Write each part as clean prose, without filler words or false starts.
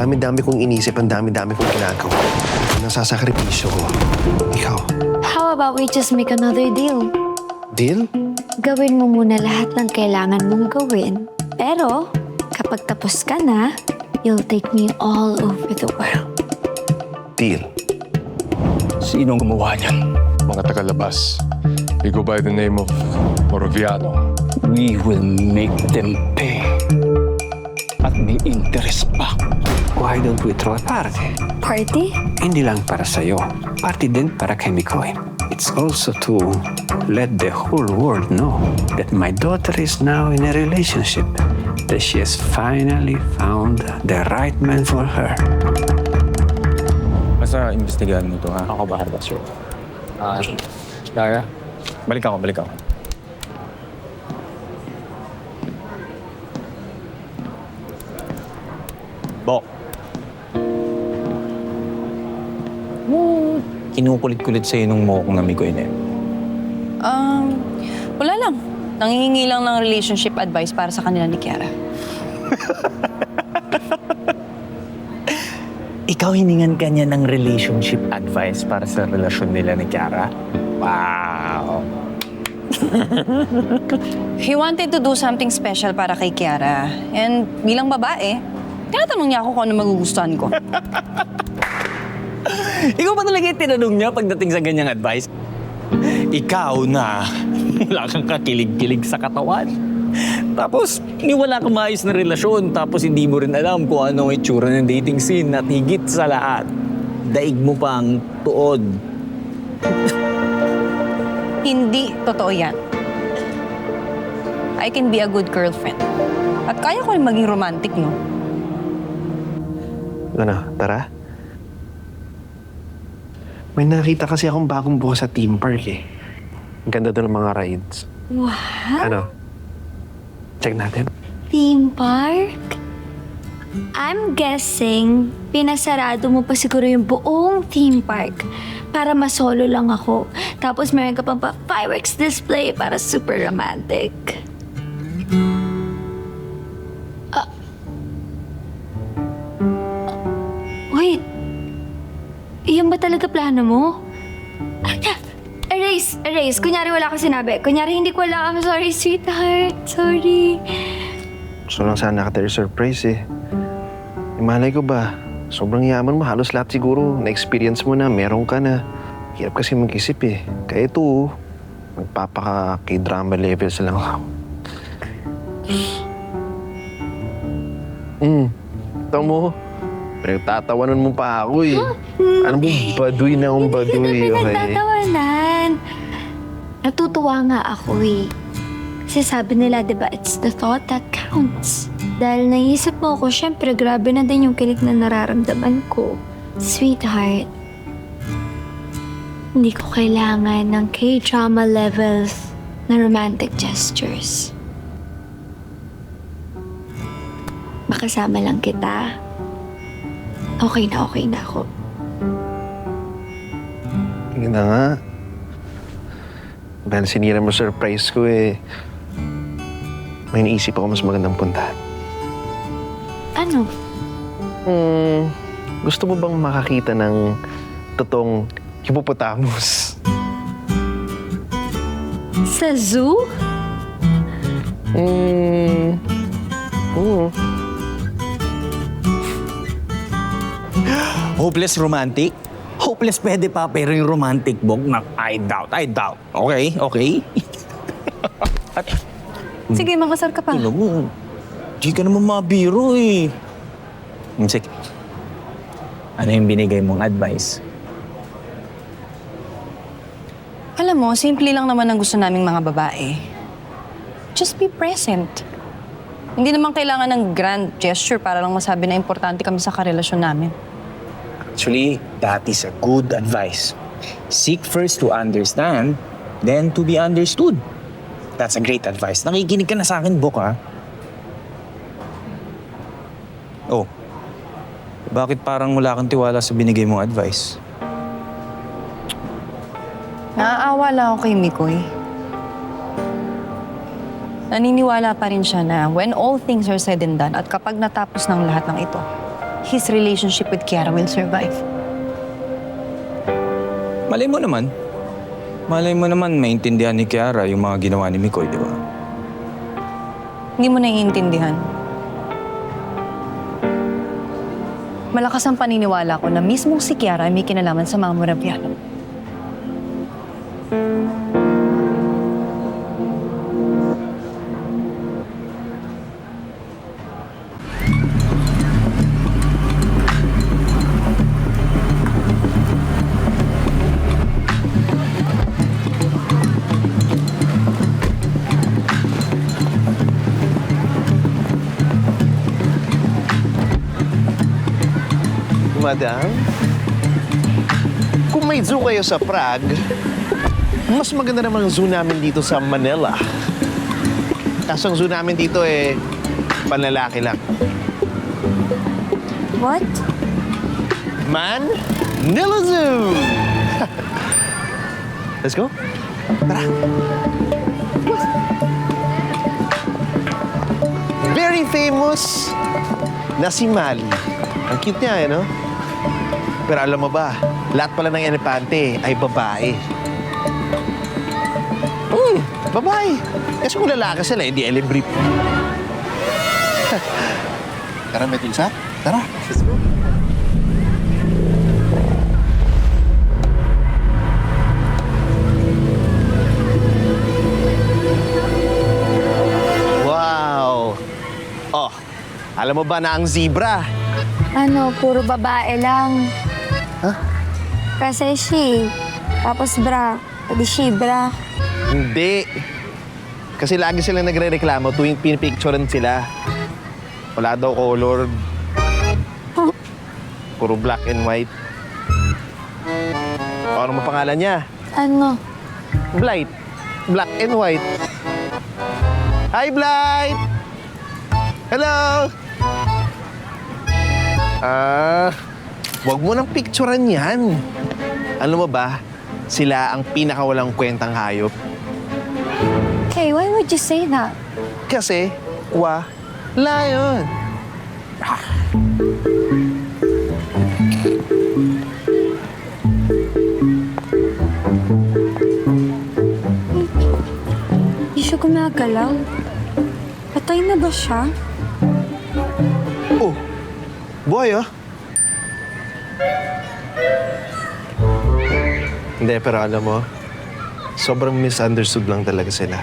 dami-dami kong inisip, ang dami-dami kong ginagawa. Nasasakripisyo ko. Ikaw, How about we just make another deal? deal? Gawin mo muna lahat ng kailangan mong gawin. Pero, kapag tapos ka na, you'll take me all over the world. Deal. Sinong gumawa niyan? Mga tagalabas. They go by the name of Moraviano. We will make them pay. At may interest pa. Why don't we throw a party? Party? Hindi lang para sa'yo. Party din para kay Mikoy. It's also to let the whole world know that my daughter is now in a relationship. That she has finally found the right man for her. Basta investigahan mo ito, ha? Ako ba, sir? Lara? Balik ako. Bok. Kinukulit-kulit sa'yo nung mokong amigo yun eh. Wala lang. Nangihingi lang ng relationship advice para sa kanila ni Kiara. Ikaw hiningan ka niya ng relationship advice para sa relasyon nila ni Kiara? Wow! He wanted to do something special para kay Kiara. And bilang babae, tinatanong niya ako kung ano magugustuhan ko. Ikaw ba talaga yung tinanong niya pagdating sa ganyang advice? Ikaw na wala kang kakilig-kilig sa katawan. Tapos, wala kang maayos na relasyon. Tapos, hindi mo rin alam kung ano ang itsura ng dating scene. At higit sa lahat, daig mo pang tuod. Hindi totoo yan. I can be a good girlfriend. At kaya ko rin maging romantic, no? Ano, tara? May nakita kasi akong bagong bukas sa theme park eh. Ang ganda doon ng mga rides. Wow! Ano? Check natin. Theme park? I'm guessing, pinasarado mo pa siguro yung buong theme park para masolo lang ako. Tapos meron ka pang fireworks display para super romantic. Wait, iyan ba talaga plano mo? Erase. Kunyari wala ka sinabi. Kunyari hindi ko alam. I'm sorry, sweetheart. Sorry. Gusto lang sana kita surprise eh. Malay ko ba, sobrang yaman mo. Halos lahat siguro na-experience mo na, meron ka na. Hirap kasi mag-isip eh. Kaya ito, magpapaka-K-drama levels lang ako. Ito mo, pinagtatawanan mo pa ako eh. Ano mo, baduy na akong baduy. Hindi na Okay? pinagtatawanan. Natutuwa nga ako eh. Kasi sabi nila, di ba, it's the thought that counts. Dahil naisip mo ako, syempre, grabe na din yung kilig na nararamdaman ko. Sweetheart, hindi ko kailangan ng K-drama levels na romantic gestures. Makasama lang kita. Okay na ako. Ganda nga. Dahil sinira mo surprise ko eh. May naisip ako mas magandang puntahan. Ano? Gusto mo bang makakita ng totoong hippopotamus? Sa zoo? Oo. Hopeless romantic? Hopeless pwede pa, pero yung romantic bog, I doubt. Okay? Sige, makasar ka pa. Alam mo, di ka naman mabiro eh. Sige. Ano yung binigay mong advice? Alam mo, simple lang naman ang gusto naming mga babae. Just be present. Hindi naman kailangan ng grand gesture para lang masabi na importante kami sa karelasyon namin. Actually, that is a good advice. Seek first to understand, then to be understood. That's a great advice. Nakikinig ka na sa akin, Bok, ha? Oh, bakit parang wala kang tiwala sa binigay mong advice? Naaawa lang ako kay Mikoy. Naniniwala pa rin siya na when all things are said and done at kapag natapos ng lahat ng ito, his relationship with Kiara will survive. Malay mo naman. Malay mo naman maintindihan ni Kiara yung mga ginawa ni Mikoy, di ba? Hindi mo naiintindihan. Malakas ang paniniwala ko na mismong si Kiara ay may kinalaman sa mga Moraviano. Madam, kung may zoo kayo sa Prague, mas maganda naman ang zoo namin dito sa Manila. Kaso ang zoo namin dito panlalaki lang. What? Manila Zoo! Let's go. Tara. Very famous na si Mali. Ang cute niya, no? Pero alam mo ba, lahat pala ng elepante ay babae. Babae. Kasi kung lalaki sila, hindi elibrip. Tara, Metilsa. Tara, let's go. Wow! Oh, alam mo ba na ang zebra? Ano, puro babae lang. Huh? Kasi she, tapos bra, pwede she, bra. Hindi. Kasi lagi silang nagre-reklamo tuwing pinipicturean sila. Wala daw color. Puro black and white. O, ano mo pangalan niya? Ano? Blight. Black and white. Hi, Blight! Hello! Wag mo nang picturean yan. Alam mo ba, sila ang pinakawalang kwentang hayop. Hey, why would you say that? Kasi, wala yun. Hindi siya gumagalaw. Patay na ba siya? Oh, boy, oh. Hindi, pero alam mo, sobrang misunderstood lang talaga sila.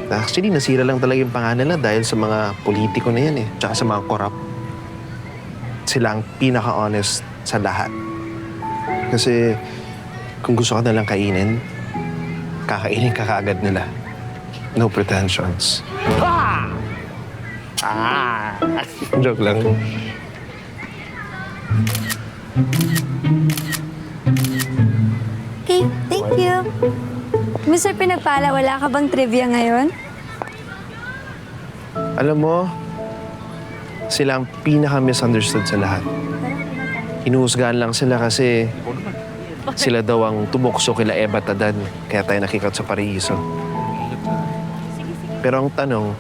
Actually, nasira lang talaga yung pangalan nila dahil sa mga politiko na yan tsaka sa mga corrupt. Sila ang pinaka-honest sa lahat. Kasi kung gusto ka nalang kainin, kakainin ka kaagad nila. No pretensions. Joke lang. Okay, thank you. Mr. Pinagpala, wala ka bang trivia ngayon? Alam mo, sila ang pinaka-misunderstood sa lahat. Hinuhusgahan lang sila kasi sila daw ang tumukso kila Eva Tadan, kaya tayo nakikat sa paraiso. Pero ang tanong,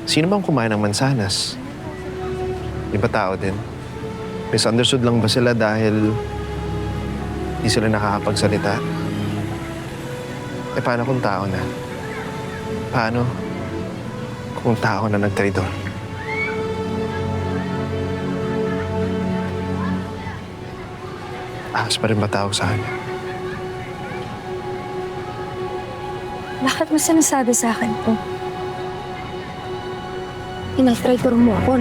sino bang kumain ng mansanas? Iba tao din. Misunderstood lang ba sila dahil di sila nakakapagsalita? Paano kung tao na? Paano kung tao na nagtraidor? Ahas pa rin ba tawag sa kanya? Bakit mo sinasabi sa akin to? Pinag-traitor mo ako.